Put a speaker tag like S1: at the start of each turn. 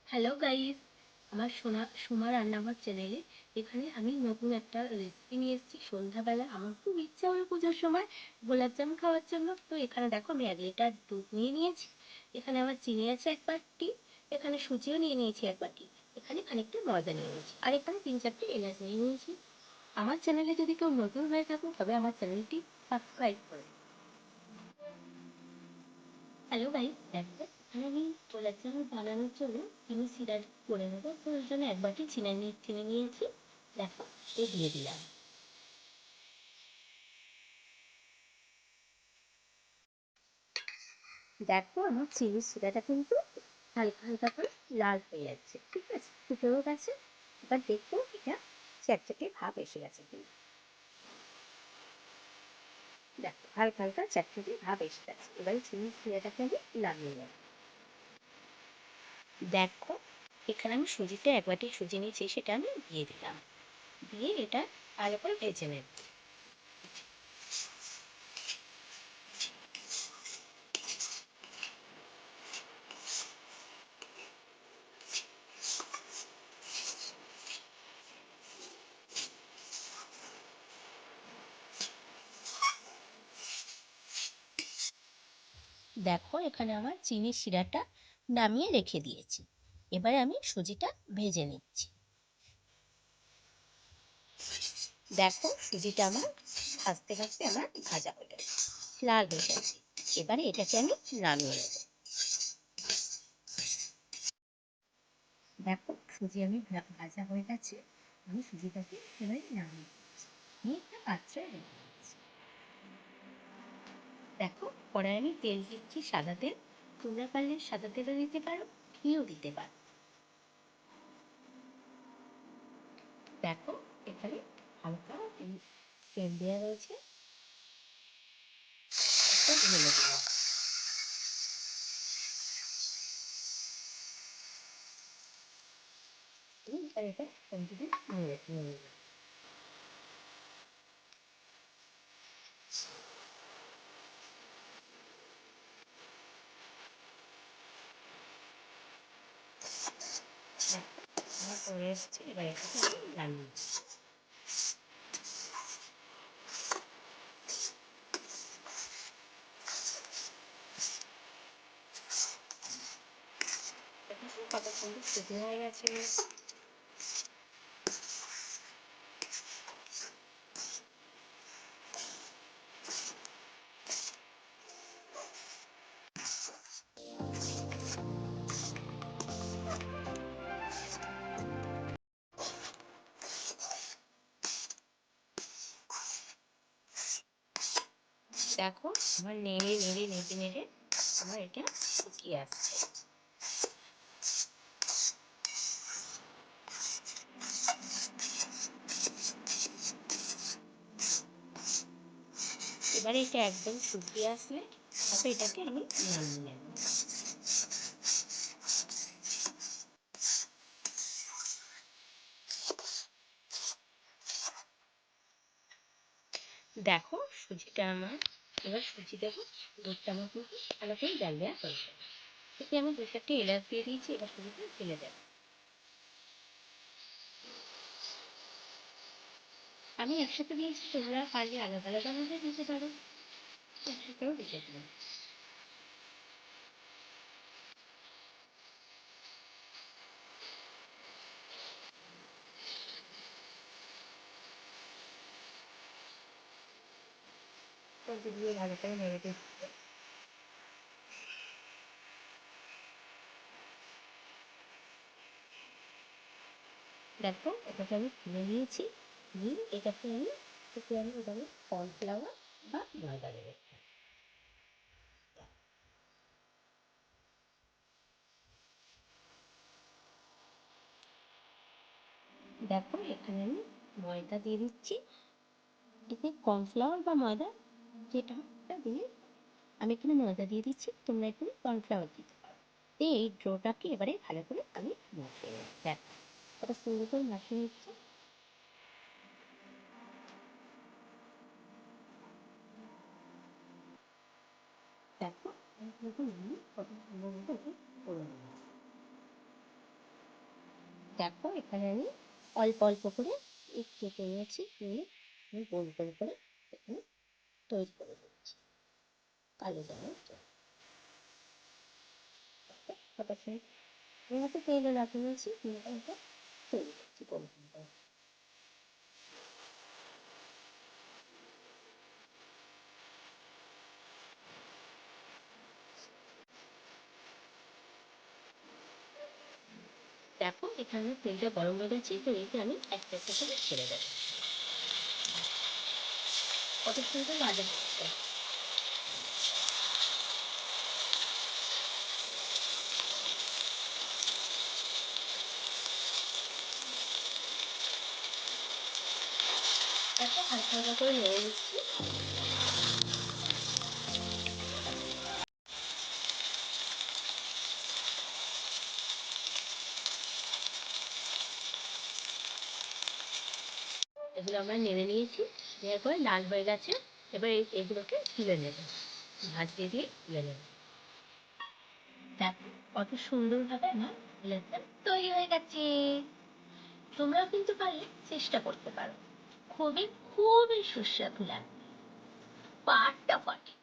S1: Hello guys, আমার সোমা রান্নাঘর চ্যানেলে এখানে আমি নতুন একটা রেসিপি নিয়ে এসেছি। সন্ধ্যাবেলা আমার খুব ইচ্ছা হলো পুজোর সময় গোলাপ জামুন খাওয়ার জন্য। তো এখানে দেখো আমি 1 লিটার দুধ নিয়ে নিয়েছি, এখানে আমার চিনি আছে 1 বাটি, এখানে সুজিও নিয়ে নিয়েছি 1 বাটি, এখানে খানিকটা ময়দা নিয়ে নিয়েছি, আর এখানে 3-4টে এলাচ নিয়ে নিয়েছি। আমার চ্যানেলে যদি কেউ নতুন হয়ে থাকো তবে আমার চ্যানেলটি সাবস্ক্রাইব করে। হ্যালো গাইস, দেখো এখানে আমি গোলাপ জামুন বানানোর জন্য চিনি সিরাপ করে নেবো। তো ওর জন্য 1 বাটি চিনি নিয়েছি, দেখো এ দিয়ে দিলাম। দেখো আমার চিনি সিরাটা কিন্তু হালকা হালকা করে লাল হয়ে যাচ্ছে, ঠিক আছে, ফুটেও গেছে। এবার দেখবো এটা চ্যাটচ্যাটে ভাব এসে গেছে কিন্তু, দেখো হালকা হালকা চ্যাটচ্যাটে ভাব এসে গেছে। এবার চিনি সিরাটাকে আমি নামিয়ে নেব। দেখো এখানে আমি সুজিটা 1 বাটি সুজি নিয়েছি, সেটা আমি দিয়ে দিলাম, দিয়ে এটা ভালো করে ভেজে নেব। দেখো এখানে আমার চিনির শিরাটা নামিয়ে রেখে দিয়েছি, এবারে আমি সুজিটা ভেজে নিচ্ছি। দেখো সুজিটা আমার ভাজতে ভাজতে আমার ভাজা হয়ে গেছে, লাল হয়ে গেছে। এবারে এটাকে আমি নামিয়ে নেব। দেখো সুজি আমি ভাজা হয়ে গেছে, আমি সুজিটাকে এবারে নামিয়ে নিয়ে একটা পাত্রে রেখে দিচ্ছি। দেখো কড়াই আমি তেল দিচ্ছি, সাদা তেল। তোমরা পারলে সাদা তেলও দিতে পারো, ঘিও দিতে পারো। দেখো এখানে হালকা তেল দেওয়া রয়েছে, ঢেলে দিলাম। আর এটা কন্টিনিউ নিয়ে নিলাম। আমার পরে এসছে, এবার এটাকে আমি নামিয়ে দিচ্ছি। কত সুন্দর সিদ্ধ হয়ে গেছে। দেখো আমার নেড়ে নেড়ে নেড়ে নেড়ে আমার এটা শুকিয়ে আসছে। এবারে এটা একদম শুকিয়ে আসলে তারপর এটাকে আমি নামিয়ে নেব। দেখো সুজিটা আমার, এবার সুজি দেবো, দুধটা আমার কিন্তু ভালো করে জাল দেওয়া হয়ে যাবে। এতে আমি 2-4টে এলাচ দিয়ে দিয়েছি, এবার সুজিটা ঢেলে দেবো। আমি একসাথে দিয়েছি, তোমরা পারলে আলাদা আলাদা ভাবে দিতে পারো, একসাথেও দিতে পারো। দিয়ে ভালো করে নেড়ে দিচ্ছি। দেখো এটাকে আমি তুলে নিয়েছি, নিয়ে এটাকে আমি ওটাকে কর্নফ্লাওয়ার বা ময়দা দেবে। দেখো এখানে আমি ময়দা দিয়ে দিচ্ছি, এতে কর্নফ্লাওয়ার বা ময়দা যেটা একটা দিয়ে, আমি এখানে ময়দা দিয়ে দিচ্ছি, তোমরা এখানে কর্নফ্লাওয়ার দিতে পারো। দিয়ে এই ডোটাকে এবারে ভালো করে আমি মাখিয়ে নেব। দেখো ওটা সুন্দর করে মাখিয়ে নিচ্ছি। দেখো আমি কত সুন্দর মতো করে নেব। দেখো এখানে আমি অল্প অল্প করে কেটে নিয়েছি, নিয়ে আমি গোল গোল করে এখানে তৈরি করে দিচ্ছি কালো জামের জন্য। এর তেলে লাগিয়ে নিয়েছি, এটা তৈরি করছি গোল গোল করে। দেখো এখানে তেলটা গরম হয়ে গেছে, তো এতে আমি একটা একটা করে ছেড়ে দেবো। কত সুন্দর ভাজা হচ্ছে। দেখো হালকা হালকা করে নেড়ে নিচ্ছি। এগুলো আমরা নেড়ে নিয়েছি, নেওয়ার পরে লাল হয়ে গেছে। এবার এগুলোকে তুলে নেব, ভাত দিয়ে দিয়ে তুলে নেব। দেখো কত সুন্দরভাবে আমার লেসটা তৈরি হয়ে গেছে। তোমরাও কিন্তু পারলে চেষ্টা করতে পারো, খুবই খুবই সুস্বাদু লাগবে, ফাটাফাটি।